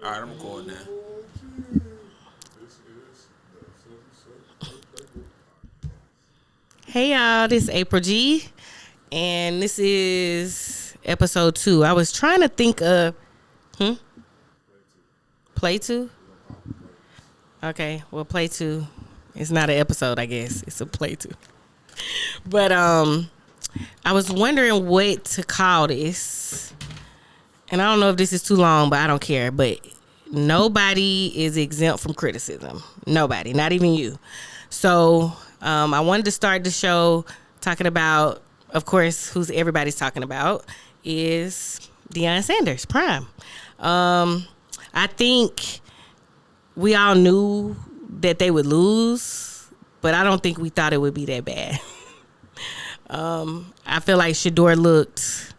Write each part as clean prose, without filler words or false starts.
All right, I'm recording now. Hey y'all, this is April G, and this is episode 2. I was trying to think of, play 2? Okay, well, play 2. It's not an episode, I guess. It's a play 2. But I was wondering what to call this, and I don't know if this is too long, but I don't care. But nobody is exempt from criticism. Nobody, not even you. So I wanted to start the show talking about, of course, who's everybody's talking about is Deion Sanders, Prime. I think we all knew that they would lose, but I don't think we thought it would be that bad. I feel like Shador looked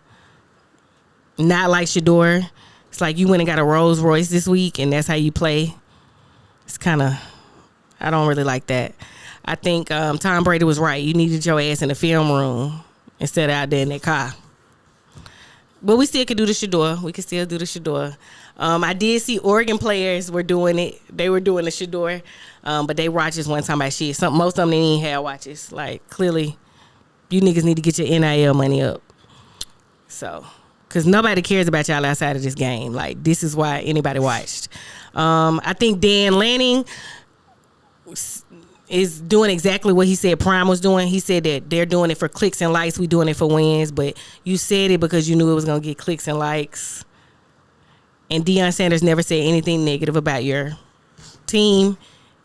not like Shador. It's like you went and got a Rolls Royce this week, and that's how you play. It's kind of, I don't really like that. I think Tom Brady was right. You needed your ass in the film room instead of out there in that car. But we still could do the Shador. We could still do the Shador. I did see Oregon players were doing it. They were doing the Shador, but they watches one time about shit. Most of them didn't even have watches. Like, clearly, you niggas need to get your NIL money up. So, because nobody cares about y'all outside of this game. Like, this is why anybody watched. I think Dan Lanning is doing exactly what he said Prime was doing. He said that they're doing it for clicks and likes. We doing it for wins. But you said it because you knew it was going to get clicks and likes. And Deion Sanders never said anything negative about your team.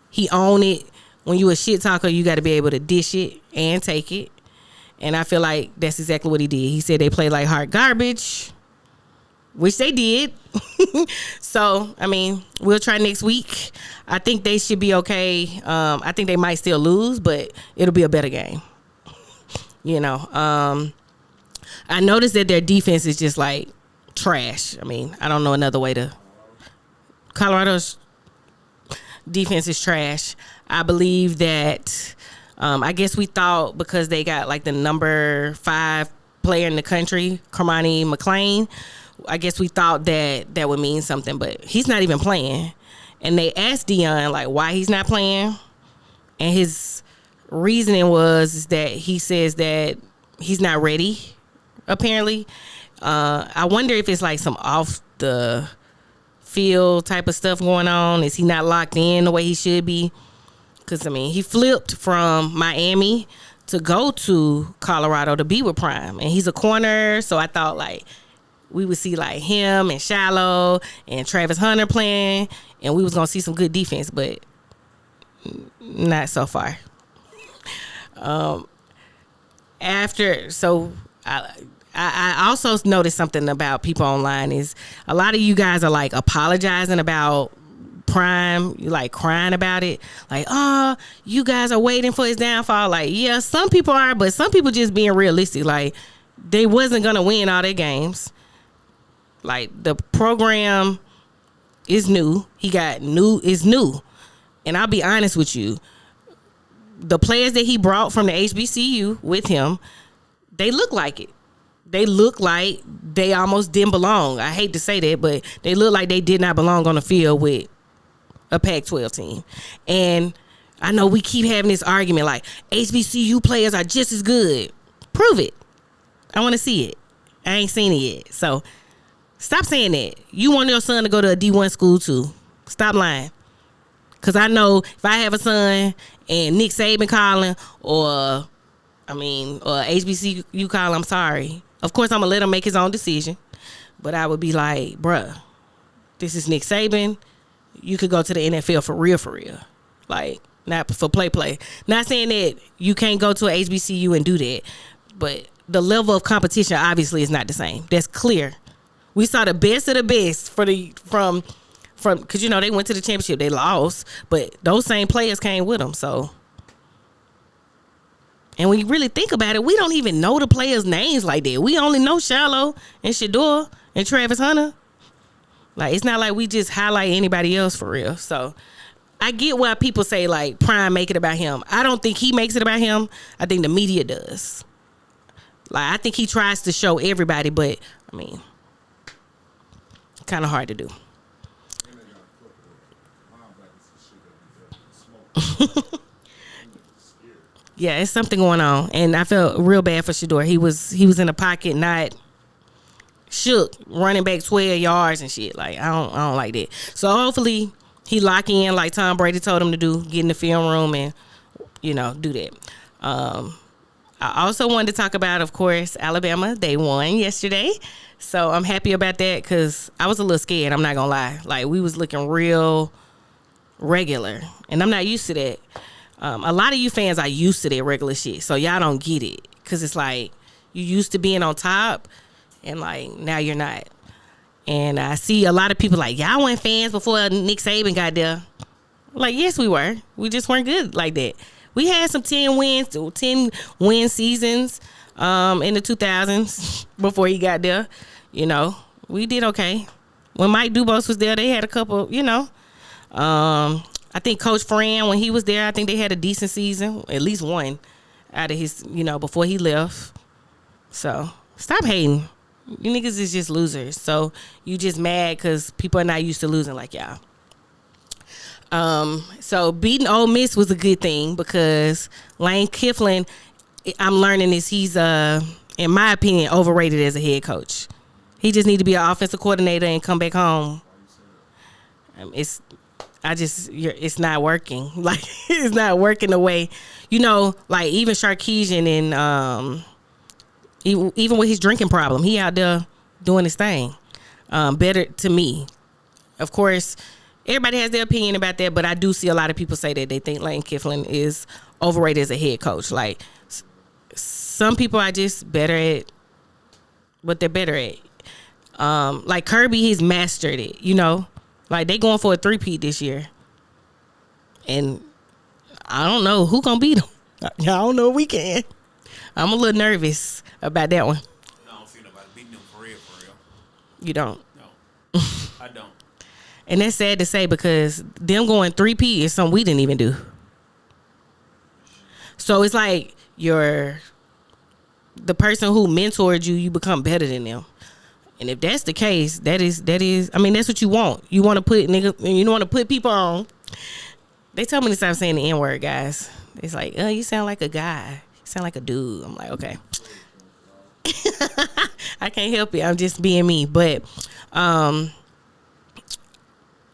He owned it. When you a shit talker, you got to be able to dish it and take it. And I feel like that's exactly what he did. He said they played like hard garbage, which they did. So, I mean, we'll try next week. I think they should be okay. I think they might still lose, but it'll be a better game. You know, I noticed that their defense is just like trash. I mean, I don't know another way to. Colorado's defense is trash. I believe that, I guess we thought because they got like the number 5 player in the country, Cormani McLean, I guess we thought that that would mean something, but he's not even playing. And they asked Deion like why he's not playing, and his reasoning was that he says that he's not ready. Apparently, I wonder if it's like some off the field type of stuff going on. Is he not locked in the way he should be? Because I mean, he flipped from Miami to go to Colorado to be with Prime, and he's a corner. So I thought like we would see like him and Shiloh and Travis Hunter playing, and we was gonna see some good defense, but not so far. I also noticed something about people online is a lot of you guys are like apologizing about Prime, you like crying about it, like, oh, you guys are waiting for his downfall. Like, yeah, some people are, but some people just being realistic. Like, they wasn't gonna win all their games. Like, the program is new. Is new. And I'll be honest with you. The players that he brought from the HBCU with him, they look like it. They look like they almost didn't belong. I hate to say that, but they look like they did not belong on the field with a Pac-12 team. And I know we keep having this argument like HBCU players are just as good. Prove it. I want to see it. I ain't seen it yet. So stop saying that. You want your son to go to a D1 school too. Stop lying. Because I know if I have a son and Nick Saban calling or HBCU calling, I'm sorry. Of course, I'm going to let him make his own decision. But I would be like, bruh, this is Nick Saban. You could go to the NFL for real. Like, not for play. Not saying that you can't go to an HBCU and do that. But the level of competition obviously is not the same. That's clear. We saw the best of the best from because, you know, they went to the championship. They lost. But those same players came with them. So, and when you really think about it, we don't even know the players' names like that. We only know Shiloh and Shador and Travis Hunter. Like, it's not like we just highlight anybody else for real. So, I get why people say, like, Prime make it about him. I don't think he makes it about him. I think the media does. Like, I think he tries to show everybody, but, I mean, kind of hard to do. Yeah, it's something going on, and I felt real bad for Shador. He was in the pocket, not shook, running back 12 yards and shit. Like I don't like that. So hopefully he lock in like Tom Brady told him to do, get in the film room and do that. I also wanted to talk about, of course, Alabama. They won yesterday, so I'm happy about that because I was a little scared. I'm not gonna lie. Like we was looking real regular, and I'm not used to that. A lot of you fans are used to that regular shit, so y'all don't get it because it's like you used to being on top, and like now you're not. And I see a lot of people like, y'all weren't fans before Nick Saban got there. Like, yes, we were. We just weren't good like that. We had some 10 win seasons in the 2000s before he got there. We did okay. When Mike Dubose was there, they had a couple, I think Coach Fran, when he was there, I think they had a decent season, at least one out of his, before he left. So stop hating. You niggas is just losers. So you just mad because people are not used to losing like y'all. So beating Ole Miss was a good thing because Lane Kiffin, I'm learning is he's, in my opinion, overrated as a head coach. He just need to be an offensive coordinator and come back home. It's not working. Like it's not working the way, like even Sarkisian and even with his drinking problem, he out there doing his thing. Better to me. Of course, everybody has their opinion about that, but I do see a lot of people say that they think Lane Kiffin is overrated as a head coach. Like some people are just better at what they're better at. Like Kirby, he's mastered it, Like they going for a 3-peat this year. And I don't know who gonna beat them. I don't know if we can. I'm a little nervous about that one. I don't see nobody beating them for real. You don't? No. I don't. And that's sad to say because them going 3-peat is something we didn't even do. So it's like the person who mentored you, you become better than them. And if that's the case, that is, I mean, that's what you want. You want to put niggas, you don't want to put people on. They told me to stop saying the N-word, guys. It's like, you sound like a guy. You sound like a dude. I'm like, okay. I can't help it. I'm just being me. But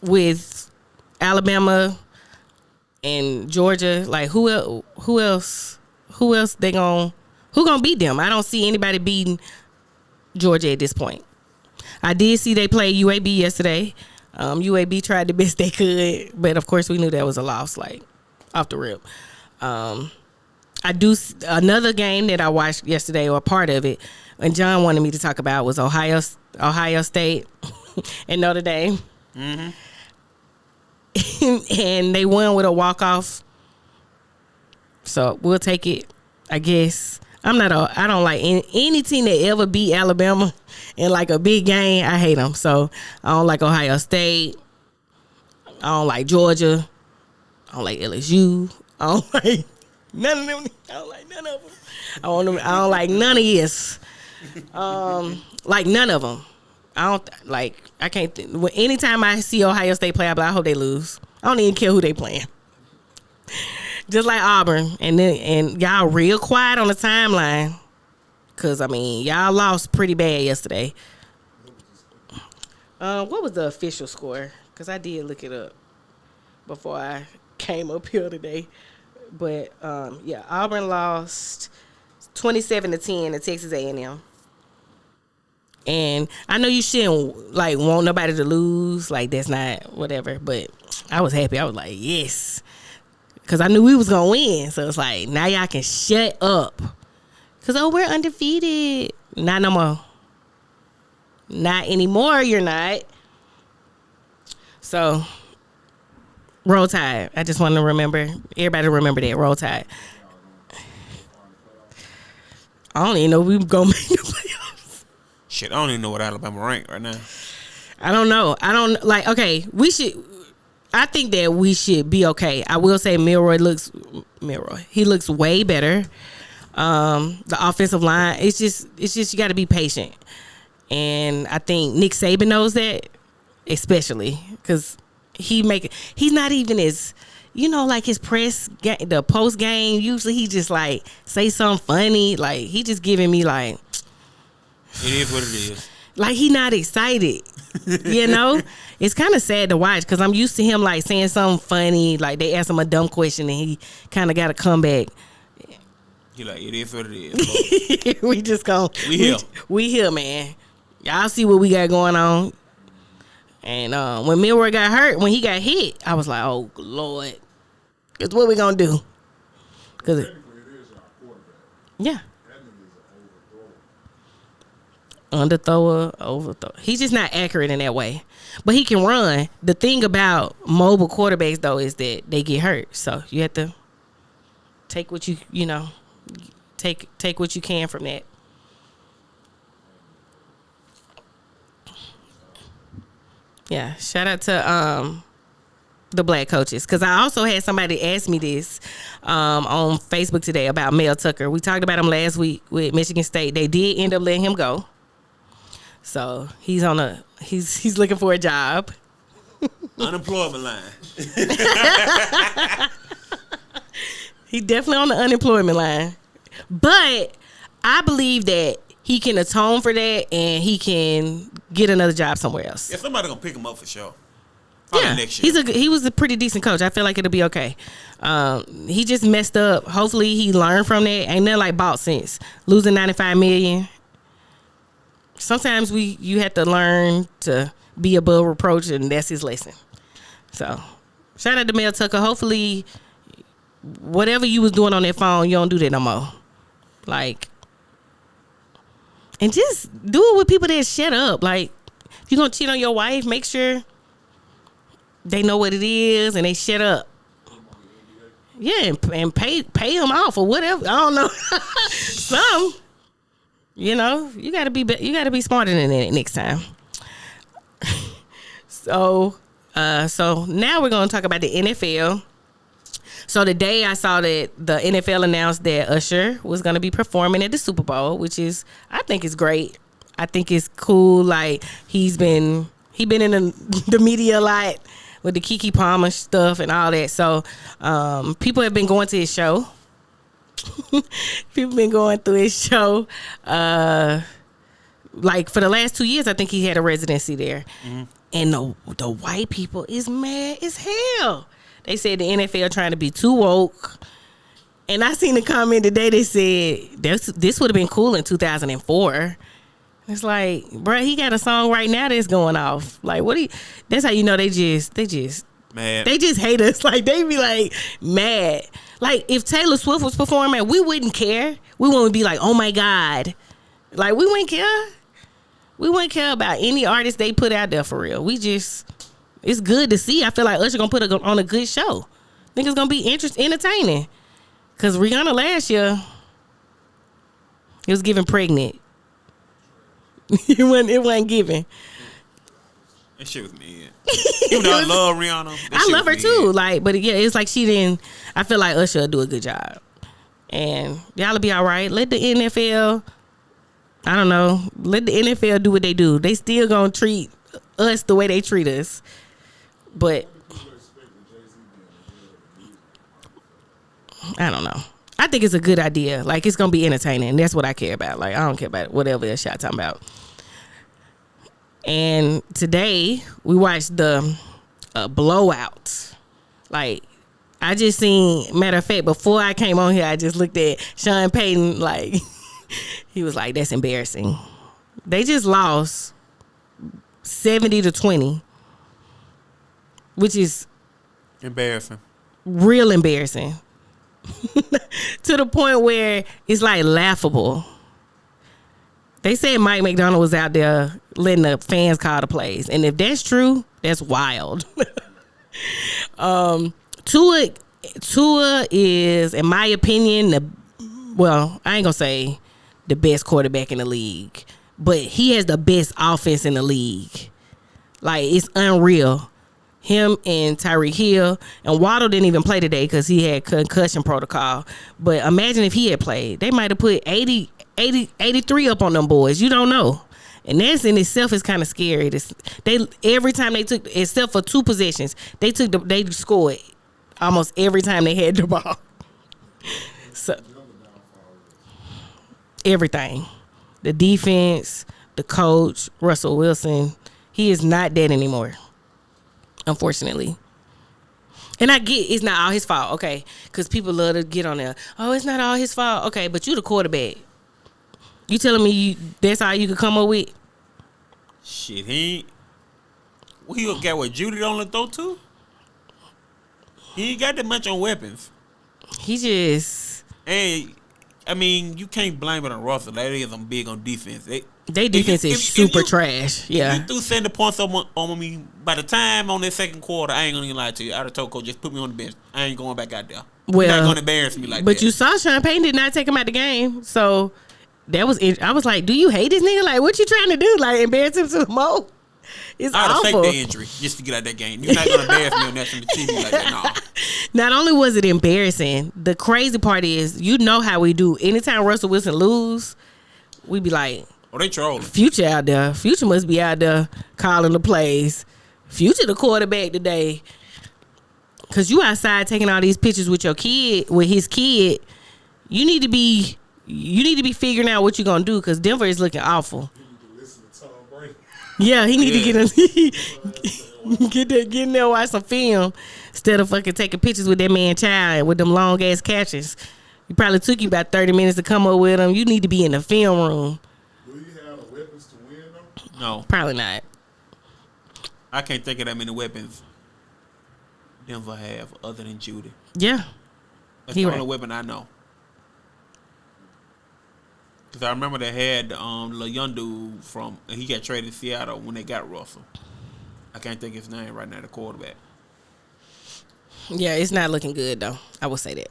with Alabama and Georgia, like who else who gonna beat them? I don't see anybody beating Georgia at this point. I did see they played UAB yesterday. UAB tried the best they could, but of course we knew that was a loss, like off the rip. Another game that I watched yesterday, or part of it, and John wanted me to talk about, was Ohio State and Notre Dame. Mm-hmm. And they won with a walk-off. So we'll take it, I guess. I don't like any team that ever beat Alabama in like a big game. I hate them. So I don't like Ohio State. I don't like Georgia. I don't like LSU. I don't like none of them. I don't like none of them. I don't like none of this. Like none of them. I can't. Anytime I see Ohio State play, I hope they lose. I don't even care who they playing. Just like Auburn, and y'all real quiet on the timeline, cause I mean y'all lost pretty bad yesterday. What was the official score? Cause I did look it up before I came up here today. But yeah, Auburn lost 27-10 to Texas A&M. And I know you shouldn't like want nobody to lose, like that's not whatever. But I was happy. I was like, yes. Because I knew we was going to win. So it's like, now y'all can shut up. Because, we're undefeated. Not no more. Not anymore, you're not. So, roll tide. I just want to everybody to remember that. Roll tide. I don't even know if we going to make the playoffs. Shit, I don't even know what Alabama ranked right now. I don't know. Okay, I think that we should be okay. I will say Milroy looks way better. The offensive line, it's just you got to be patient. And I think Nick Saban knows that, especially because he's not even as, like his the post game, usually he just like say something funny. Like he just giving me like, it is what it is. Like he not excited. It's kind of sad to watch because I'm used to him like saying something funny. Like they ask him a dumb question and he kind of got to come back. He like, it is what it is. We just go. We here, man. Y'all see what we got going on. And when Milroy got hurt, when he got hit, I was like, oh, Lord. Because what we going to do? Because it is our quarterback. Yeah. Underthrower, overthrow. He's just not accurate in that way. But he can run. The thing about mobile quarterbacks, though, is that they get hurt. So you have to take what take what you can from that. Yeah, shout out to the black coaches, because I also had somebody ask me this on Facebook today about Mel Tucker. We talked about him last week with Michigan State. They did end up letting him go, so he's looking for a job. Unemployment line. He definitely on the unemployment line, but I believe that he can atone for that and he can get another job somewhere else. Yeah, somebody gonna pick him up for sure. Yeah, next year. He was a pretty decent coach. I feel like it'll be okay. He just messed up. Hopefully he learned from that. Ain't nothing like bought sense. Losing $95 million. Sometimes you have to learn to be above reproach, and that's his lesson. So shout out to Mel Tucker. Hopefully whatever you was doing on that phone, you don't do that no more. Like, and just do it with people that shut up. Like, if you're gonna cheat on your wife, make sure they know what it is and they shut up. Yeah, and pay them off or whatever. I don't know. Some, you gotta be smarter than that next time. So now we're gonna talk about the NFL. So today I saw that the NFL announced that Usher was going to be performing at the Super Bowl, which I think is great. I think it's cool. Like he been in the media a lot with the Keke Palmer stuff and all that. So people have been going to his show. People been going through his show. Like for the last 2 years, I think he had a residency there. Mm-hmm. And the white people is mad as hell. They said the NFL trying to be too woke. And I seen a comment today that said this would have been cool in 2004. It's like, bro, he got a song right now that's going off. Like, that's how you know they just mad. They just hate us. Like, they be like mad. Like, if Taylor Swift was performing, we wouldn't care. We wouldn't be like, oh my God. Like, we wouldn't care. We wouldn't care about any artist they put out there for real. It's good to see. I feel like Usher gonna put on a good show. I think it's gonna be entertaining. Cause Rihanna last year, it was giving pregnant. it wasn't giving. That shit was mid. Even though I love Rihanna, I love her too. Like, but yeah, it's like she didn't. I feel like Usher will do a good job, and y'all'll be all right. Let the NFL. I don't know. Let the NFL do what they do. They still gonna treat us the way they treat us. But I don't know. I think it's a good idea. Like, it's gonna be entertaining. That's what I care about. Like, I don't care about whatever else y'all talking about. And today we watched the blowout. Like, I just seen. Matter of fact, before I came on here, I just looked at Sean Payton. Like, he was like, "That's embarrassing." They just lost 70-20. Which is embarrassing. Real embarrassing. To the point where it's like laughable. They said Mike McDonald was out there letting the fans call the plays. And if that's true, that's wild. Tua is, in my opinion, I ain't gonna say the best quarterback in the league, but he has the best offense in the league. Like, it's unreal. Him and Tyreek Hill, and Waddle didn't even play today because he had concussion protocol. But imagine if he had played. They might have put 83 up on them boys. You don't know. And that in itself is kind of scary. Every time they took, except for 2 possessions, they scored almost every time they had the ball. So everything. The defense, the coach, Russell Wilson, he is not that anymore, unfortunately. And I get it's not all his fault, okay? Because people love to get on there. Oh, it's not all his fault. Okay, but you the quarterback. You telling me that's all you could come up with? Shit, he got what Judy on the throw to? He ain't got that much on weapons. He just... And, I mean, you can't blame it on Russell. That is them big on defense. They defense is super trash. Yeah. If you threw 70 points on me, by the time on that second quarter, I ain't gonna even lie to you. I'd have told Coach, just put me on the bench. I ain't going back out there. Well, you're not gonna embarrass me like that. But you saw Sean Payton did not take him out the game. So that was it. I was like, do you hate this nigga? Like, what you trying to do? Like, embarrass him to the mo? It's I'd have awful. faked the injury just to get out that game. You're not gonna embarrass me on national TV like that. No. Not only was it embarrassing, the crazy part is, you know how we do. Anytime Russell Wilson lose, we be like, oh, they trolling. Future out there. Future must be out there calling the plays. Future the quarterback today. Cause you outside taking all these pictures with your kid, with his kid. You need to be figuring out what you're gonna do, cause Denver is looking awful. You need to listen to Tom Brady. Yeah, he need to get in there, watch some film instead of fucking taking pictures with that man child with them long ass catches. It probably took you about 30 minutes to come up with them. You need to be in the film room. Do you have the weapons to win though? No, Probably not. I can't think of that many weapons Denver have other than Judy. Yeah. That's the only weapon I know. Because I remember they had the young dude he got traded to Seattle when they got Russell. I can't think of his name right now, the quarterback. Yeah, it's not looking good though. I will say that.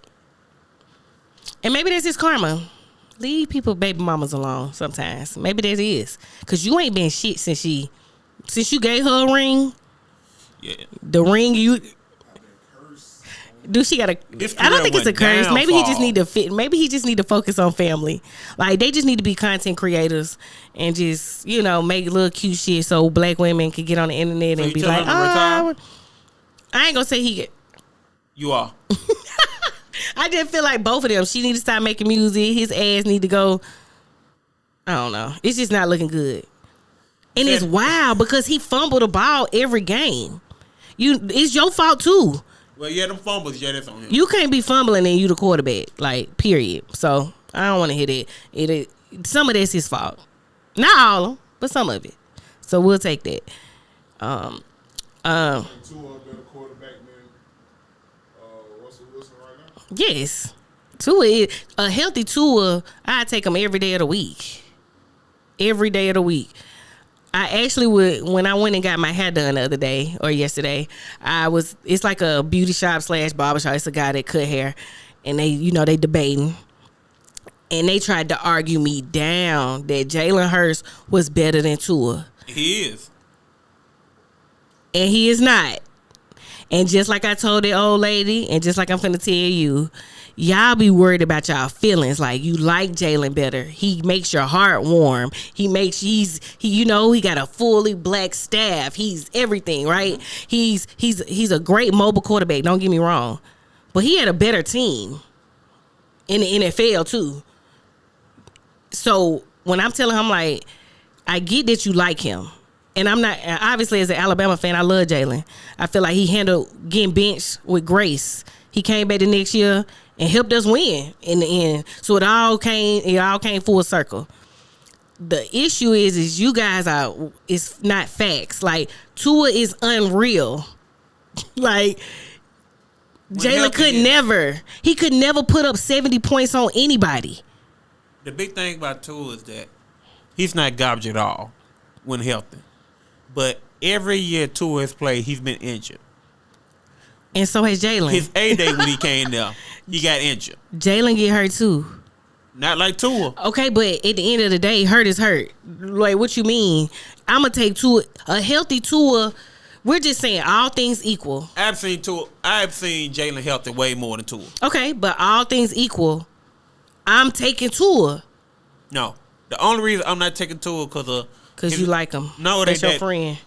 And maybe that's his karma. Leave people baby mamas alone sometimes. Maybe that is. Cause you ain't been shit since you gave her a ring. Yeah. The ring you do she got a I don't think it's a curse. Maybe he just need to fit. Maybe he just need to focus on family. Like they just need to be content creators and just, make little cute shit so black women can get on the internet and be like, oh, I ain't gonna say he get. You are. I just feel like both of them. She need to stop making music. His ass need to go. I don't know. It's just not looking good. And it's wild because he fumbled the ball every game. It's your fault too. Well, yeah, them fumbles, that's on him. You can't be fumbling and you the quarterback, like, period. So I don't want to hear that. Some of that's his fault. Not all of them, but some of it. So we'll take that. Tua a better quarterback than Russell Wilson right now? Yes. Tua is a healthy Tua. I take him every day of the week. Every day of the week. I actually would, when I went and got my hair done the other day or yesterday, it's like a beauty shop / barbershop. It's a guy that cut hair and they debating. And they tried to argue me down that Jalen Hurts was better than Tua. He is. And he is not. And just like I told that old lady, and just like I'm finna tell you, y'all be worried about y'all feelings. Like, you like Jalen better. He makes your heart warm. He got a fully black staff. He's everything, right? He's a great mobile quarterback. Don't get me wrong, but he had a better team in the NFL too. So when I'm telling him, like, I get that you like him. And I'm not, obviously, as an Alabama fan, I love Jalen. I feel like he handled getting benched with grace. He came back the next year and helped us win in the end. So it all came full circle. The issue is you guys it's not facts. Like, Tua is unreal. Like, Jalen could never put up 70 points on anybody. The big thing about Tua is that he's not garbage at all when healthy. But every year Tua has played, he's been injured. And so has Jalen. His A-Day when he came there, he got injured. Jalen get hurt too. Not like Tua. Okay, but at the end of the day, hurt is hurt. Like, what you mean? I'm going to take Tua, a healthy Tua. We're just saying all things equal. I've seen Jalen healthy way more than Tua. Okay, but all things equal, I'm taking Tua. No. The only reason I'm not taking Tua because you like him. No, it ain't that. That's your friend.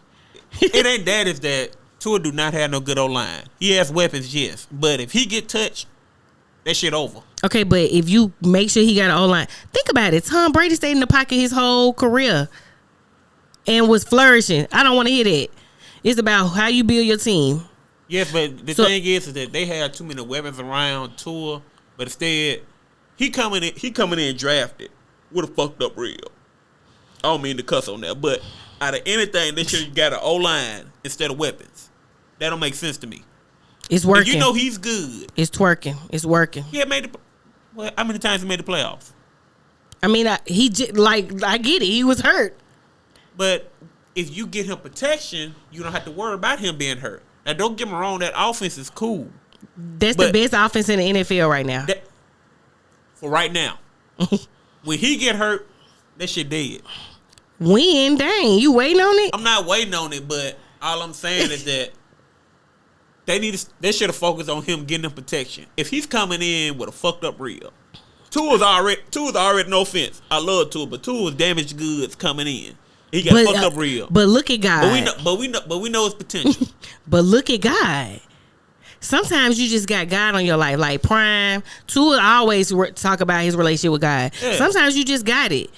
It ain't that. It's that Tua do not have no good O-line. He has weapons, yes. But if he get touched, that shit over. Okay, but if you make sure he got an O-line, think about it. Tom Brady stayed in the pocket his whole career and was flourishing. I don't want to hear that. It's about how you build your team. Yes, but the thing is that they had too many weapons around Tua, but instead he coming in drafted with a fucked up rib. I don't mean to cuss on that, but out of anything, they should have got an O-line instead of weapons. That don't make sense to me. It's working. And you know he's good. It's twerking. It's working. He had made the. Well, how many times he made the playoffs? I mean, I get it. He was hurt. But if you get him protection, you don't have to worry about him being hurt. Now, don't get me wrong. That offense is cool. That's the best offense in the NFL right now. For right now. When he get hurt, that shit dead. When? Dang, you waiting on it? I'm not waiting on it, but all I'm saying is that they should have focused on him getting him protection. If he's coming in with a fucked up rib, Tua's already no offense. I love Tua, but Tua's damaged goods coming in. He got fucked up rib. But look at God. But we know his potential. But look at God. Sometimes you just got God on your life, like Prime. Tua always talk about his relationship with God. Yeah. Sometimes you just got it.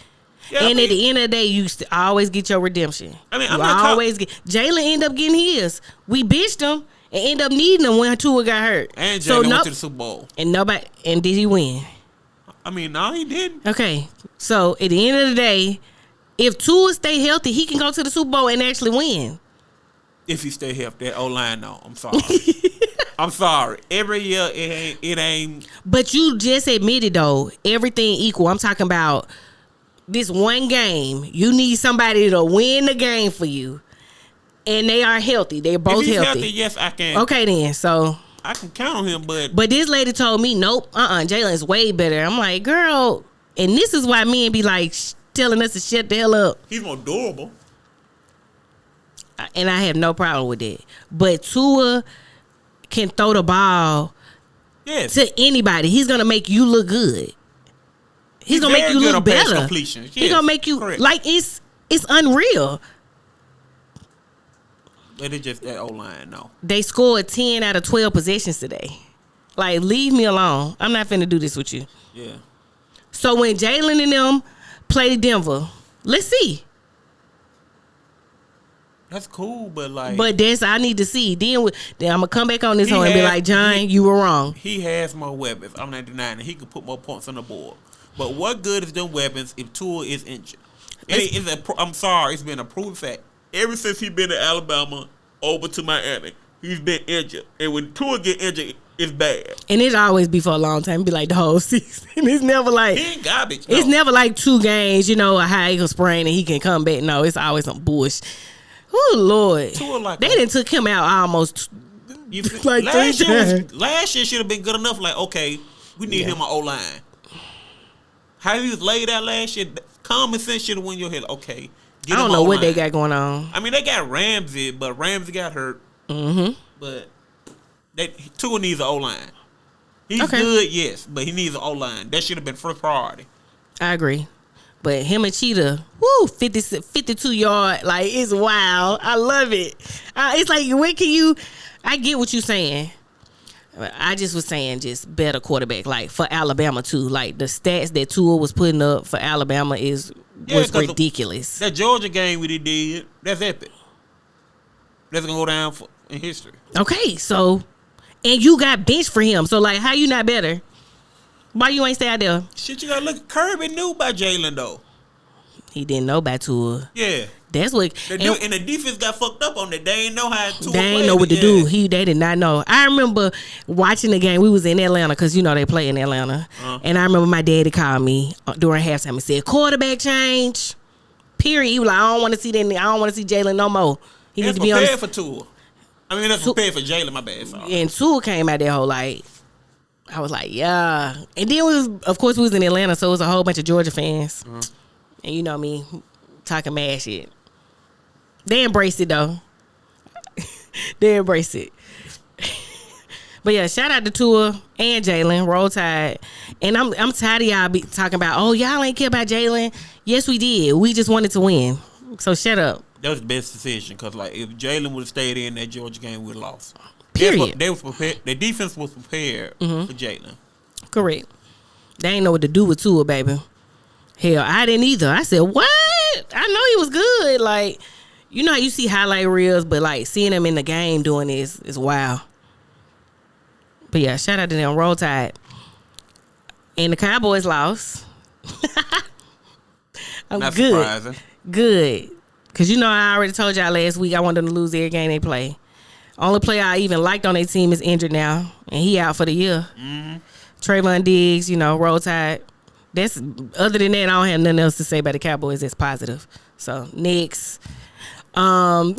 Yeah, and at the end of the day, you always get your redemption. I mean, Jalen end up getting his. We bitched him and end up needing him when Tua got hurt. And Jalen went to the Super Bowl. And did he win? I mean, no, he didn't. Okay, so at the end of the day, if Tua stay healthy, he can go to the Super Bowl and actually win. If he stay healthy, that O-line, no, I'm sorry. I'm sorry. Every year, it ain't. But you just admitted, though, everything equal. I'm talking about this one game. You need somebody to win the game for you. And they are healthy. They're both if he's healthy. Yes, I can. Okay, then. So I can count on him, but this lady told me, nope, Jalen's way better. I'm like, girl, and this is why men be like telling us to shut the hell up. He's more durable. And I have no problem with that. But Tua can throw the ball to anybody. He's going to make you look good. He's going to make you look better. Yes, he's going to make you, like, it's unreal. But it's just that O-line, no. They scored 10 out of 12 possessions today. Like, leave me alone. I'm not finna do this with you. Yeah. So when Jalen and them play Denver, let's see. That's cool, but like. But I need to see. Then I'm gonna come back on this one and be like, John, you were wrong. He has more weapons. I'm not denying it. He could put more points on the board. But what good is them weapons if Tua is injured? I'm sorry, it's been a proven fact. Ever since he's been in Alabama over to Miami, he's been injured. And when Tua get injured, it's bad. And it always be for a long time. It be like the whole season. It's never like. He ain't garbage. No. It's never like 2 games, a high ankle sprain and he can come back. No, it's always some bullshit. Oh, Lord. They done took him out almost like last year should have been good enough. Like, okay, we need him an O-line. How he was laid out last year, common sense should have won your head. Okay. I don't know what they got going on. I mean, they got Ramsey, but Ramsey got hurt. Mm-hmm. But Tua needs an O-line. He's good, yes, but he needs an O-line. That should have been first priority. I agree. But him and Cheetah, 52 yard, like, it's wild. I love it. It's like, when can you, I get what you're saying. I just was saying just better quarterback, like, for Alabama, too. Like, the stats that Tua was putting up for Alabama was ridiculous. That Georgia game we did, that's epic. That's going to go down in history. Okay, so, and you got benched for him. So, like, how you not better? Why you ain't stay out there? Shit, you gotta look. Kirby knew about Jalen though. He didn't know about Tua. Yeah, that's what. And the defense got fucked up on it. They ain't know how to. They ain't know what to do. They did not know. I remember watching the game. We was in Atlanta because they play in Atlanta, and I remember my daddy called me during halftime and said, "Quarterback change." Period. He was like, "I don't want to see that. I don't want to see Jalen no more. He needs to be on." Prepared for Tua. I mean, that's prepared for Jalen. My bad. Sorry. And Tua came out there whole like. I was like, yeah. And then we was in Atlanta, so it was a whole bunch of Georgia fans. And you know me, talking mad shit. They embraced it, though. They embraced it. But yeah, shout out to Tua and Jalen. Roll Tide. And I'm tired of y'all be talking about, y'all ain't care about Jalen. Yes, we did. We just wanted to win. So shut up. That was the best decision because, like, if Jalen would have stayed in that Georgia game, we would have lost. Period. They was prepared. Their defense was prepared for Jalen. Correct. They ain't know what to do with Tua, baby. Hell, I didn't either. I said, what? I know he was good. Like, you know how you see highlight reels, but, like, seeing him in the game doing this is wild. But, yeah, shout out to them. Roll Tide. And the Cowboys lost. I'm Not good. surprising. Good. Because, you know, I already told y'all last week I wanted them to lose every game they play. Only player I even liked on their team is injured now, and he out for the year. Mm-hmm. Trayvon Diggs, you know, Roll Tide. That's other than that, I don't have nothing else to say about the Cowboys that's positive. So next, John,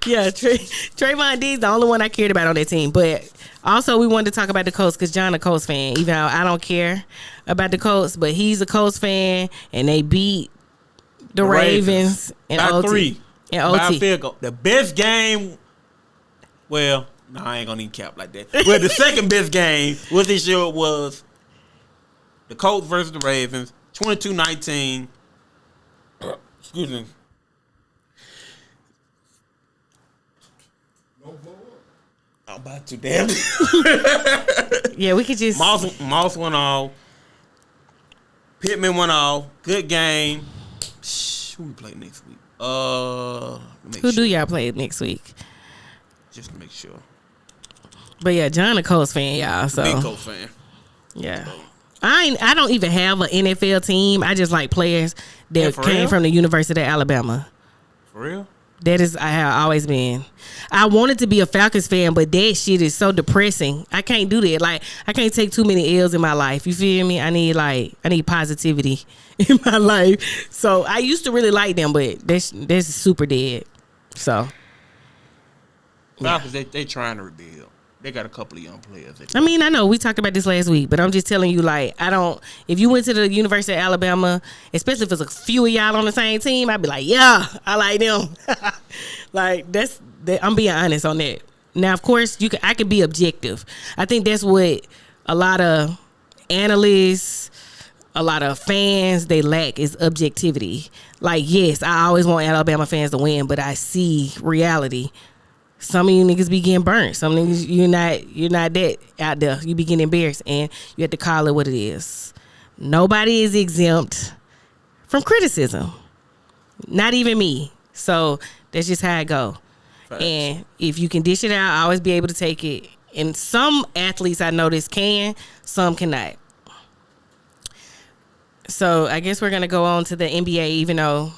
yeah, Trayvon Diggs the only one I cared about on that team. But also we wanted to talk about the Colts because John a Colts fan. Even though I don't care about the Colts, but he's a Colts fan, and they beat the Ravens in by OT. 3. In OT. By a field goal. The best game. Well, no, I ain't gonna even cap like that. Well, the second best game was this year was the Colts versus the Ravens, 22-19. Excuse me. No blow up. I'm about to damn. Yeah, we could just Moss went off. Pittman went off. Good game. Who we play next week? Who do y'all play next week? Just to make sure. But yeah, John a Colts fan, y'all. So Big Colts fan. Yeah. I don't even have an NFL team. I just like players that came real? from the University of Alabama. For real? That is I have always been. I wanted to be a Falcons fan, but that shit is so depressing. I can't do that. Like, I can't take too many L's in my life. You feel me? I need positivity in my life. So I used to really like them, but that's super dead. So Falcons, they trying to rebuild. They got a couple of young players. I mean, I know we talked about this last week, but I'm just telling you, like, if you went to the University of Alabama, especially if it's a few of y'all on the same team, I'd be like, yeah, I like them. Like, I'm being honest on that. Now, of course, I could be objective. I think that's what a lot of analysts, a lot of fans, they lack is objectivity. Like, yes, I always want Alabama fans to win, but I see reality. Some of you niggas be getting burnt. Some niggas, you're not that out there. You be getting embarrassed, and you have to call it what it is. Nobody is exempt from criticism. Not even me. So that's just how I go. Right. And if you can dish it out, I always be able to take it. And some athletes I notice can, some cannot. So I guess we're gonna go on to the NBA, even though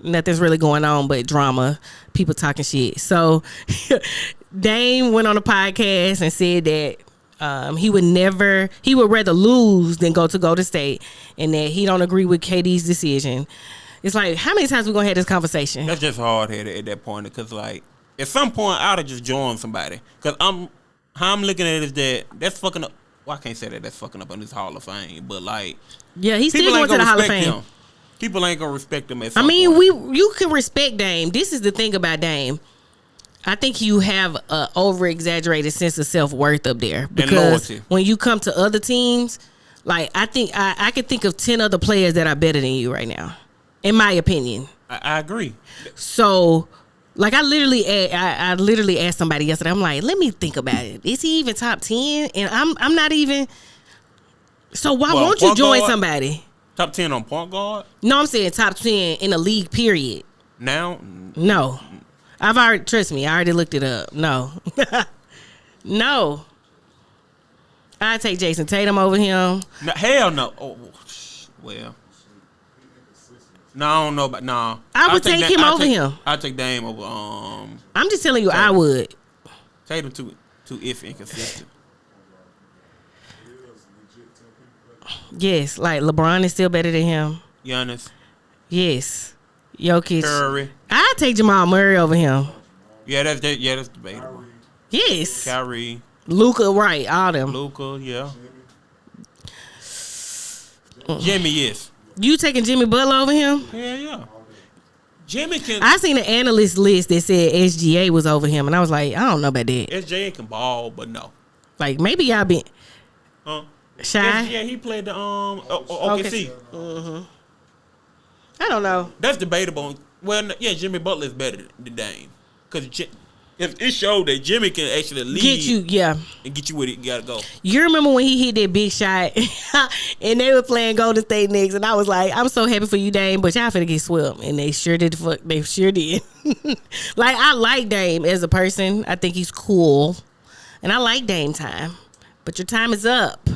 nothing's really going on but drama, people talking shit. So Dame went on a podcast and said that he would rather lose than go to Golden State, and that he don't agree with KD's decision. It's like, how many times we gonna have this conversation? That's just hard-headed at that point, because, like, at some point I'd have just joined somebody, because how I'm looking at it is that's fucking up. Well, I can't say that's fucking up on this Hall of Fame, but, like, yeah, he's still going to the Hall of Fame. People ain't gonna respect him at some point. point. You can respect Dame. This is the thing about Dame. I think you have an over-exaggerated sense of self-worth up there. Because when you come to other teams, like, I think I could think of 10 other players that are better than you right now, in my opinion. I agree. So, like, I literally asked somebody yesterday, I'm like, let me think about it. Is he even top 10? And I'm not even. So why won't you join somebody? Top 10 on point guard? No, I'm saying top 10 in the league, period. Now? No. Trust me, I already looked it up. No. No. I take Jason Tatum over him. No, hell no. Oh, well. No, I don't know about, no. I would take him over him. I'd take Dame over, I'm just telling you, Tatum. I would. Tatum too iffy and consistent. Yes, like LeBron is still better than him. Giannis. Yes. Jokic. Curry. I'd take Jamal Murray over him. Yeah, that's debatable. Yes. Kyrie. Luka, right, all them. Luka, yeah. Jimmy, yes. You taking Jimmy Butler over him? Yeah. Jimmy can. I seen an analyst list that said SGA was over him, and I was like, I don't know about that. SGA can ball, but no. Like, maybe y'all been shy. Yeah, he played the OKC. Mm-hmm. I don't know. That's debatable. Well, yeah, Jimmy Butler is better than Dame. Because it showed that Jimmy can actually lead. Get you, yeah. And get you where you got to go. You remember when he hit that big shot and they were playing Golden State Knicks and I was like, I'm so happy for you, Dame, but y'all finna get swept. And they sure did. They sure did. Like, I like Dame as a person. I think he's cool. And I like Dame time. But your time is up.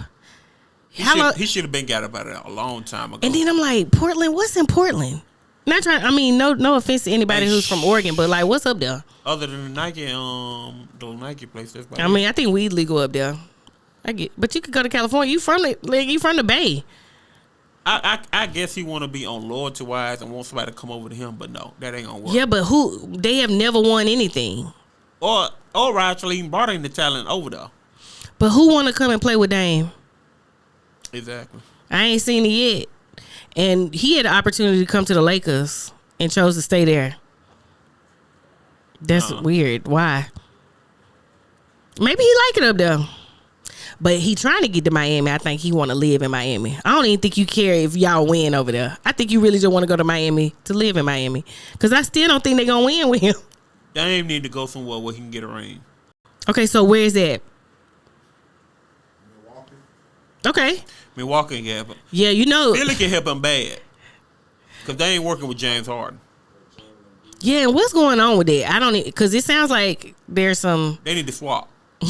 He should have been got about it a long time ago. And then I'm like, Portland, what's in Portland? Not trying. I mean, no offense to anybody who's from Oregon, but like, what's up there? Other than the Nike place. That's I mean, I think weed legal up there. I get, but you could go to California. You from the Bay. I guess he want to be on loyalty wise and want somebody to come over to him, but no, that ain't gonna work. Yeah, but they have never won anything. Or actually even brought in the talent over there. But who want to come and play with Dame? Exactly. I ain't seen it yet. And he had the opportunity to come to the Lakers and chose to stay there. That's weird. Why? Maybe he like it up there. But he trying to get to Miami. I think he want to live in Miami. I don't even think you care if y'all win over there. I think you really just want to go to Miami to live in Miami. Because I still don't think they going to win with him. Dame need to go somewhere where he can get a ring. Okay, so where is that? Milwaukee. Okay. Milwaukee can help him. Yeah, you know. Philly can help him bad. Because they ain't working with James Harden. Yeah, and what's going on with that? I don't, because it sounds like there's some. They need to swap.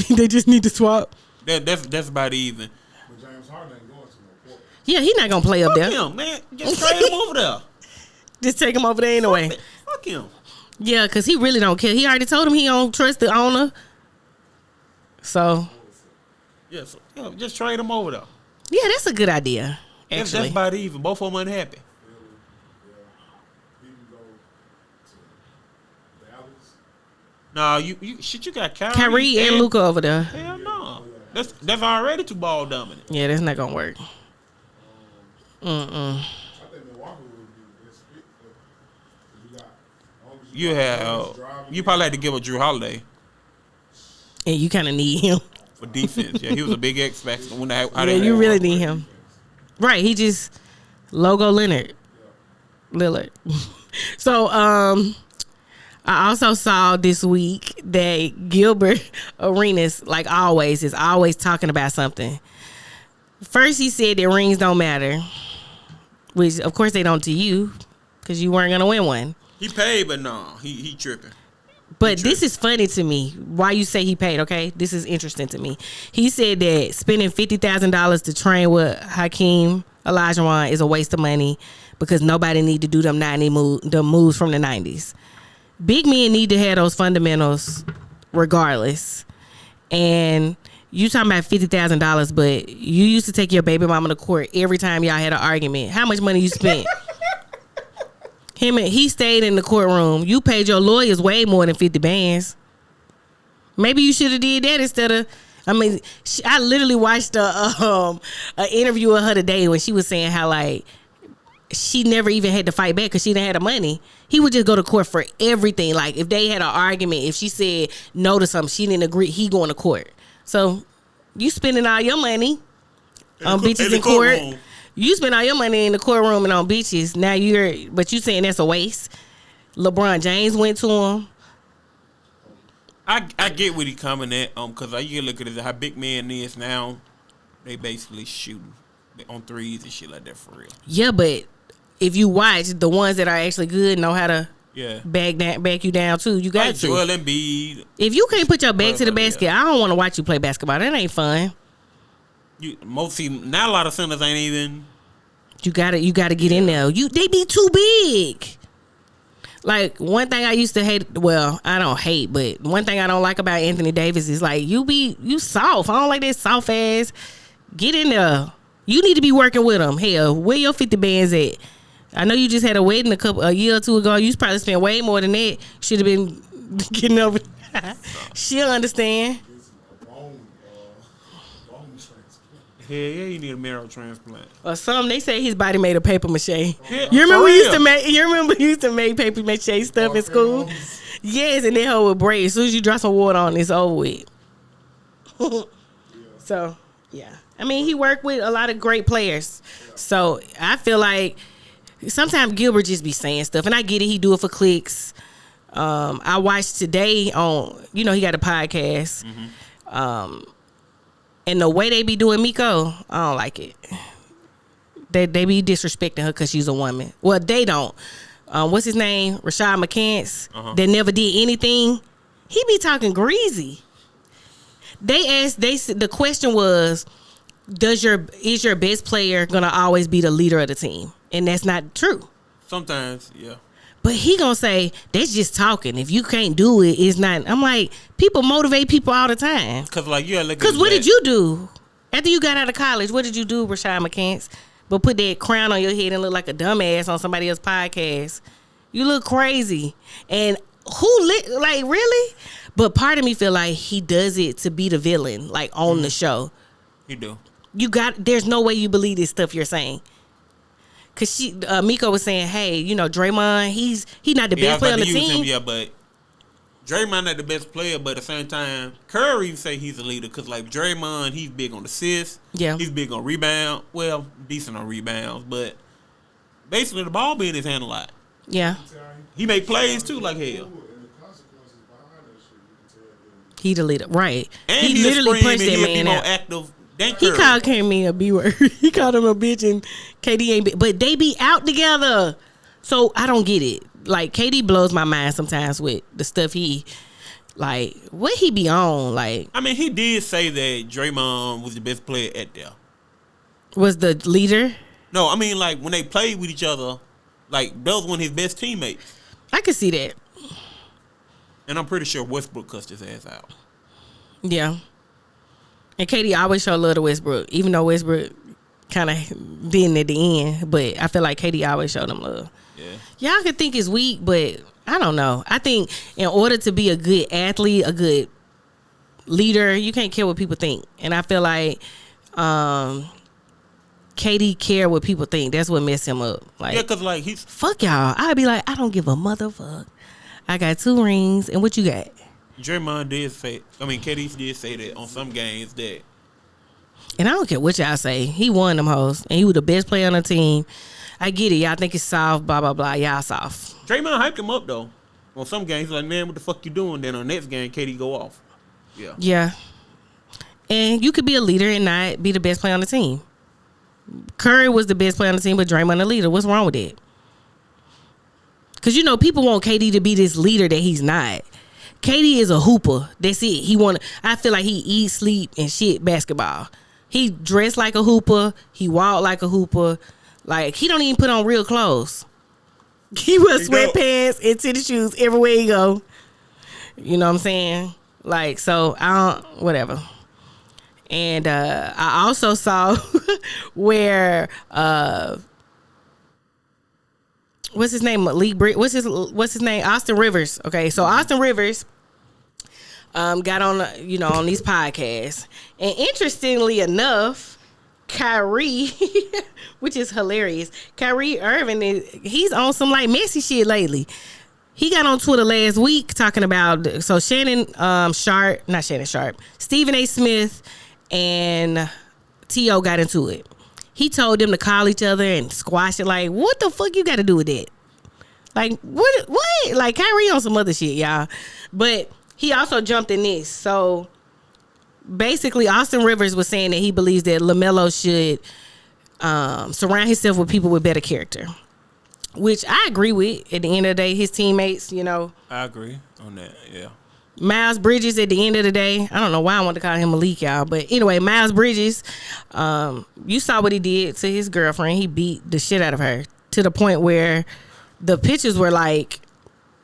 They just need to swap. That's about even. But James Harden ain't going to no Portland. Yeah, he not gonna play up there. Fuck him, man. Just trade him over there. Just take him over there anyway. Fuck him. Yeah, because he really don't care. He already told him he don't trust the owner. So. Yes, yeah, just trade him over there. Yeah, that's a good idea. That's Actually, about even. Both of them unhappy. He can go to Dallas. Nah, you got Kyrie and Luka over there. Hell no. That's already too ball dominant. Yeah, that's not gonna work. I think Milwaukee would be the best fit for you got. You probably had to give a Drew Holiday And you kind of need him. for defense. Yeah, he was a big X factor when Yeah, you really need him. Right, he just logo Lillard. So, I also saw this week that Gilbert Arenas, like always, is always talking about something. First, he said that rings don't matter, which of course they don't to you, because you weren't gonna win one. He paid, but no, he tripping. But this is funny to me. Why you say he paid? Okay, this is interesting to me. He said that spending $50,000 to train with Hakeem Olajuwon is a waste of money because nobody need to do them moves from the 90s. Big men need to have those fundamentals regardless. And you talking about $50,000, but you used to take your baby mama to court every time y'all had an argument. How much money you spent? He stayed in the courtroom. You paid your lawyers way more than 50 bands. Maybe you should have did that instead of. I mean, I literally watched a interview of her today when she was saying how like she never even had to fight back because she didn't have the money. He would just go to court for everything. Like if they had an argument, if she said no to something, she didn't agree. He going to court. So you spending all your money on bitches in court. You spend all your money in the courtroom and on beaches. Now but you saying that's a waste. LeBron James went to him. I get what he coming at, because you can look at it how big man is now. They basically shooting on threes and shit like that for real. Yeah, but if you watch, the ones that are actually good know how to back you down too. You got like to. Joel Embiid. If you can't put your back to the basket, I don't want to watch you play basketball. That ain't fun. Now a lot of centers ain't even. You gotta get in there. They be too big. Like one thing I used to hate. Well, I don't hate, but one thing I don't like about Anthony Davis is like you soft. I don't like that soft ass. Get in there. You need to be working with him. Hell, where your 50 bands at? I know you just had a wedding a year or two ago. You probably spent way more than that. Should have been getting over. She'll understand. Hell yeah, you need a marrow transplant. Or some they say his body made of paper mache. Yeah, You remember we used to make paper mache stuff in school? Yes, and that hoe would break. As soon as you drop some water on, it's over with. So yeah, I mean he worked with a lot of great players. So I feel like sometimes Gilbert just be saying stuff, and I get it. He do it for clicks. I watched today on, he got a podcast. And the way they be doing Miko, I don't like it. They be disrespecting her because she's a woman. Well, they don't. What's his name? Rashad McCants. That never did anything. He be talking greasy. The question was, is your best player gonna always be the leader of the team? And that's not true. Sometimes, yeah. But he gonna say, that's just talking. If you can't do it, it's not. I'm like, people motivate people all the time. Because what did you do? After you got out of college, what did you do, Rashad McCants? But put that crown on your head and look like a dumbass on somebody else's podcast. You look crazy. And really? But part of me feel like he does it to be the villain, like on the show. He do. There's no way you believe this stuff you're saying. Cause Miko was saying, hey, Draymond, he's not the best player on the team. But Draymond not the best player, but at the same time, Curry say he's a leader because like Draymond, he's big on assists. Yeah. He's big on rebound. Well, decent on rebounds, but basically the ball being his hand a lot. Yeah. He make plays too like hell. He the leader, right? And he literally punched that man out. Active. He called K.D. a B-word. He called him a bitch, and KD ain't. But they be out together, so I don't get it. Like KD blows my mind sometimes with the stuff what he be on. Like, I mean, he did say that Draymond was the best player at there. Was the leader? No, I mean like when they played with each other, like that was one of his best teammates. I could see that. And I'm pretty sure Westbrook cussed his ass out. Yeah. And KD always show love to Westbrook, even though Westbrook kind of didn't at the end. But I feel like KD always showed him love. Yeah. Y'all could think it's weak, but I don't know. I think in order to be a good athlete, a good leader, you can't care what people think. And I feel like KD care what people think. That's what messed him up. Like, because like he's fuck y'all. I'd be like, I don't give a motherfuck. I got 2 rings, and what you got? Draymond did say, KD did say that on some games that. And I don't care what y'all say. He won them hoes, and he was the best player on the team. I get it. Y'all think it's soft, blah, blah, blah. Y'all soft. Draymond hyped him up, though. On some games, like, man, what the fuck you doing? Then on the next game, KD go off. Yeah. Yeah. And you could be a leader and not be the best player on the team. Curry was the best player on the team, but Draymond the leader. What's wrong with that? Because, people want KD to be this leader that he's not. KD is a hooper. That's it. I feel like he eat, sleep, and shit basketball. He dressed like a hooper. He walked like a hooper. Like, he don't even put on real clothes. He wears sweatpants and tennis shoes everywhere he go. You know what I'm saying? Like, so, whatever. And I also saw where... what's his name? What's his name? Austin Rivers. Okay, so Austin Rivers got on on these podcasts, and interestingly enough, Kyrie, which is hilarious, Kyrie Irving he's on some like messy shit lately. He got on Twitter last week talking about Stephen A. Smith and T.O. got into it. He told them to call each other and squash it. Like, what the fuck you got to do with that? Like, what? Like, Kyrie on some other shit, y'all. But he also jumped in this. So, basically, Austin Rivers was saying that he believes that LaMelo should surround himself with people with better character. Which I agree with. At the end of the day, his teammates, I agree on that, yeah. Miles Bridges, at the end of the day, I don't know why I want to call him Malik, y'all, but anyway, Miles Bridges, you saw what he did to his girlfriend. He beat the shit out of her to the point where the pictures were like,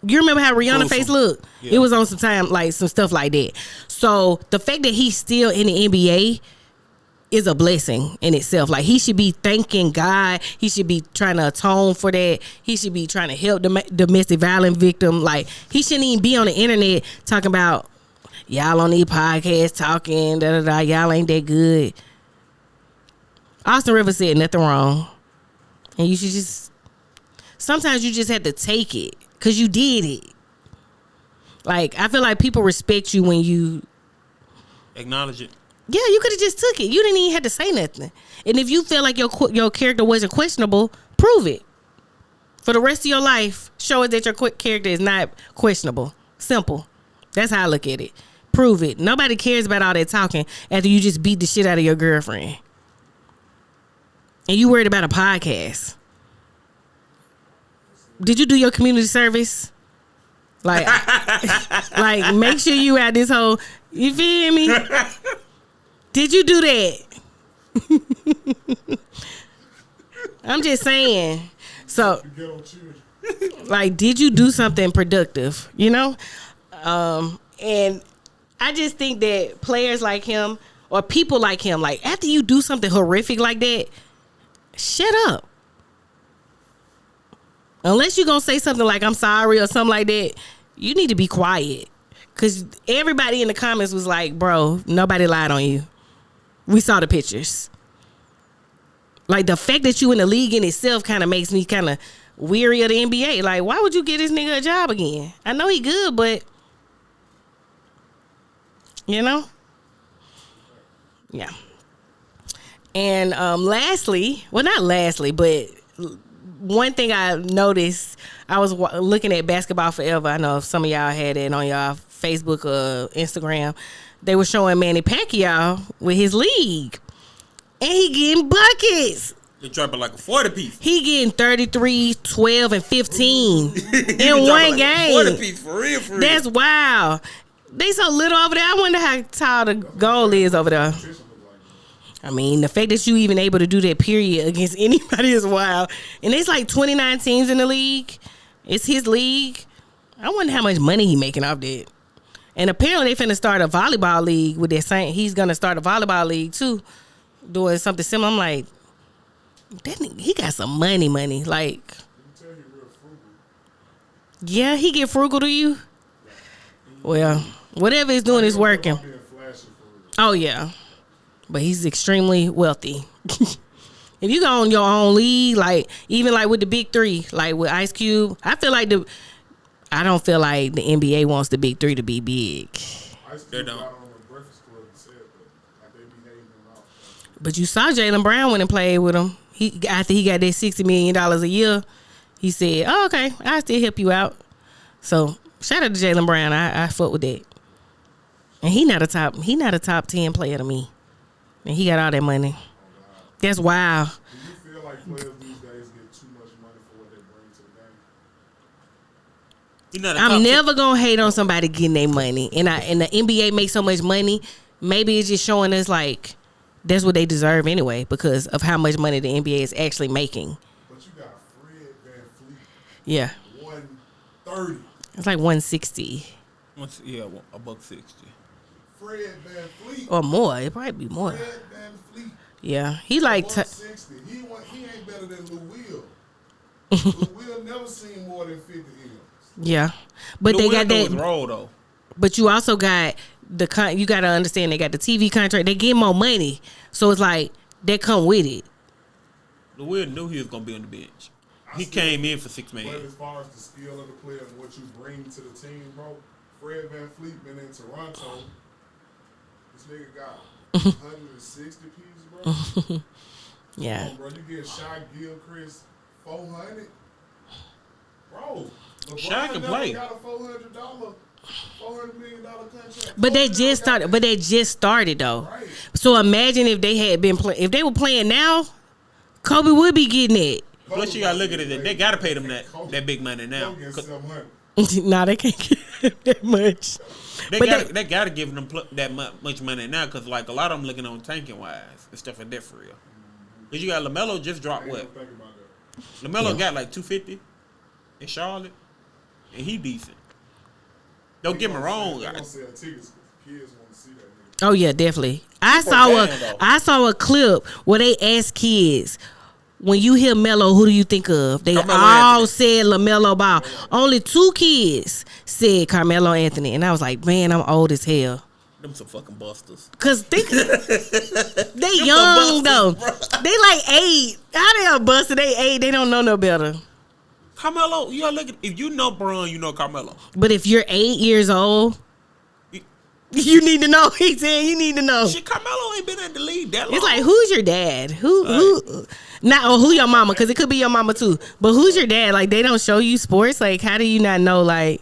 you remember how Rihanna's face looked? Yeah. It was on some time, like some stuff like that. So the fact that he's still in the NBA is a blessing in itself. Like, he should be thanking God. He should be trying to atone for that. He should be trying to help the domestic violence victim. Like, he shouldn't even be on the internet talking about y'all on these podcasts talking y'all ain't that good. Austin Rivers said nothing wrong, and you should just sometimes you just have to take it because you did it. Like, I feel like people respect you when you acknowledge it. Yeah, you could have just took it. You didn't even have to say nothing. And if you feel like your character wasn't questionable, prove it. For the rest of your life, show us that your character is not questionable. Simple. That's how I look at it. Prove it. Nobody cares about all that talking after you just beat the shit out of your girlfriend. And you worried about a podcast. Did you do your community service? Like, like make sure you out this whole, you feel me? Did you do that? I'm just saying. So, like, did you do something productive? You know? And I just think that players like him or people like him, like, after you do something horrific like that, shut up. Unless you're going to say something like, I'm sorry or something like that, you need to be quiet. Because everybody in the comments was like, bro, nobody lied on you. We saw the pictures. Like, the fact that you in the league in itself kind of makes me kind of weary of the NBA. Like, why would you get this nigga a job again? I know he good, but, you know? Yeah. And lastly, well, not lastly, but one thing I noticed, I was looking at Basketball Forever. I know some of y'all had it on y'all Facebook or Instagram. They were showing Manny Pacquiao with his league. And he getting buckets. They dropping like a 40 piece. He getting 33, 12, and 15 in one game. 40 piece for real, for real. That's wild. They so little over there. I wonder how tall the goal is over there. I mean, the fact that you even able to do that period against anybody is wild. And there's like 29 teams in the league. It's his league. I wonder how much money he making off that. And apparently they finna start a volleyball league with that same. He's gonna start a volleyball league too, doing something similar. I'm like, that nigga, he got some money. Like, yeah, he get frugal to you. Well, whatever he's doing is working. Oh yeah, but he's extremely wealthy. If you go on your own league, like even like with the big three, like with Ice Cube, I don't feel like the NBA wants the big three to be big. They don't. But you saw Jaylen Brown went and played with him. After he got that $60 million a year, he said, "Oh, okay, I'll still help you out." So shout out to Jaylen Brown. I fuck with that. And he not a top 10 player to me. And he got all that money. That's wild. Do you feel like players these days get too much money for what they bring to the game? I'm never gonna hate on somebody getting their money. And the NBA makes so much money. Maybe it's just showing us like that's what they deserve anyway because of how much money the NBA is actually making. But you got Fred VanVleet. Yeah. 130. It's like 160. Yeah, $160. Fred VanVleet. Or more. It probably be more. Fred VanVleet. Yeah. He like 160. He ain't better than Lou Will. Lou Will never seen more than 50 M's. Yeah. But Lou they got Will that role though. But you also got you got to understand they got the TV contract. They get more money. So it's like they come with it. Lou Will knew he was going to be on the bench. He came in for $6 million. But as far as the skill of the player and what you bring to the team, bro, Fred VanVleet been in Toronto. This nigga got 160 pieces, bro. Yeah. Come on, bro, you get Shai Gilchrist 400, bro. Shai can play. Got a $400 million contract. But they just started though. Right. So imagine if they had been if they were playing now, Kobe would be getting it. Plus you got to look at it. They got to pay them that big money now. Nah, they can't get that much. They got to give them that much money now because like a lot of them looking on tanking wise and stuff like that for real. Because you got LaMelo just dropped what? LaMelo got like 250 in Charlotte, and he decent. Don't get me wrong. Oh yeah, definitely. I saw a clip where they asked kids, when you hear Melo, who do you think of? They all said LaMelo Ball. Only 2 kids said Carmelo Anthony, and I was like, man, I'm old as hell. Them some fucking busters. Cause they young though. They like 8. How they are busted? They 8. They don't know no better. Carmelo, you gotta look at if you know Bron, you know Carmelo. But if you're 8 years old, You need to know. He's saying you need to know. Shit, Carmelo ain't been in the league that long. It's like, who's your dad? Who? Not who your mama, because it could be your mama too. But who's your dad? Like, they don't show you sports. Like, how do you not know? Like,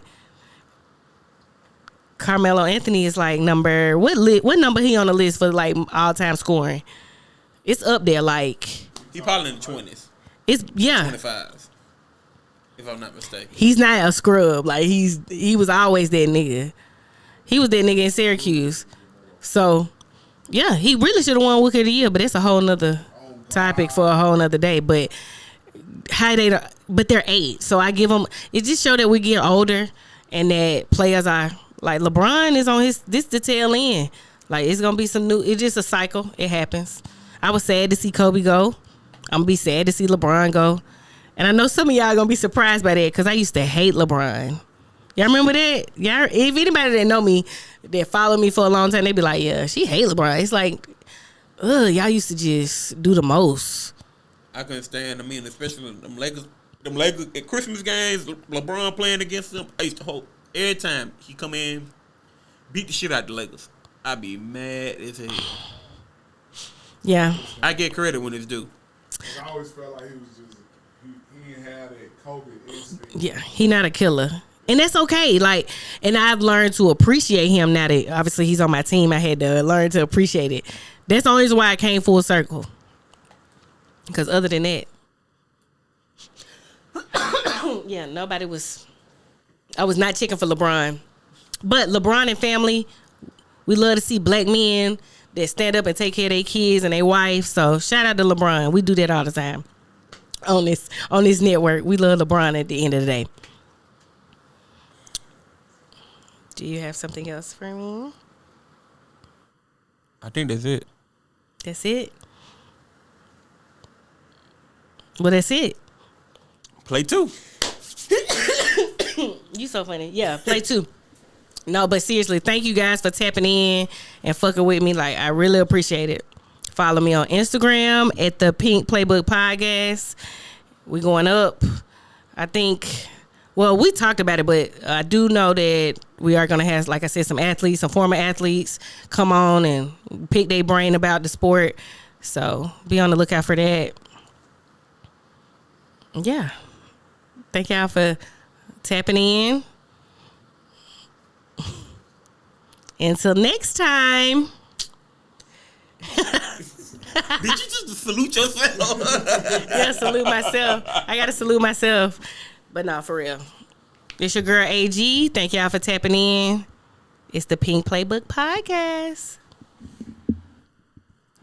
Carmelo Anthony is like number what number he on the list for like all time scoring? It's up there. Like, he probably in the 20s. It's 25s, if I'm not mistaken. He's not a scrub. Like, he was always that nigga. He was that nigga in Syracuse. So, yeah, he really should have won Rookie of the Year, but that's a whole nother topic for a whole nother day. But but they're 8. So I give them, it just show that we get older and that players are, like, LeBron is on the tail end. Like, it's going to be some new, it's just a cycle. It happens. I was sad to see Kobe go. I'm going to be sad to see LeBron go. And I know some of y'all going to be surprised by that because I used to hate LeBron. Y'all remember that? Y'all, if anybody that know me, that follow me for a long time, they be like, yeah, she hate LeBron. It's like, y'all used to just do the most. I couldn't stand. I mean, especially them Lakers at Christmas games. LeBron playing against them. I used to hope every time he come in, beat the shit out the Lakers. I'd be mad as hell. Yeah, I get credit when it's due. I always felt like he was just he ain't had that Kobe instinct. Yeah, he not a killer. And that's okay. Like, and I've learned to appreciate him now that obviously he's on my team. I had to learn to appreciate it. That's the only reason why I came full circle. Because other than that, yeah, I was not checking for LeBron. But LeBron and family, we love to see black men that stand up and take care of their kids and their wives. So shout out to LeBron. We do that all the time on this network. We love LeBron at the end of the day. Do you have something else for me? I think that's it. That's it? Well, that's it. Play 2. You so funny. Yeah, play 2. No, but seriously, thank you guys for tapping in and fucking with me. Like, I really appreciate it. Follow me on Instagram at the Pink Playbook Podcast. We going up. I think, well, we talked about it, but I do know that we are going to have, like I said, some athletes, some former athletes come on and pick their brain about the sport. So be on the lookout for that. Yeah. Thank y'all for tapping in. Until next time. Did you just salute yourself? Yeah, salute myself. I got to salute myself. But no, for real. It's your girl AG. Thank y'all for tapping in. It's the Pink Playbook Podcast.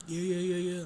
Yeah.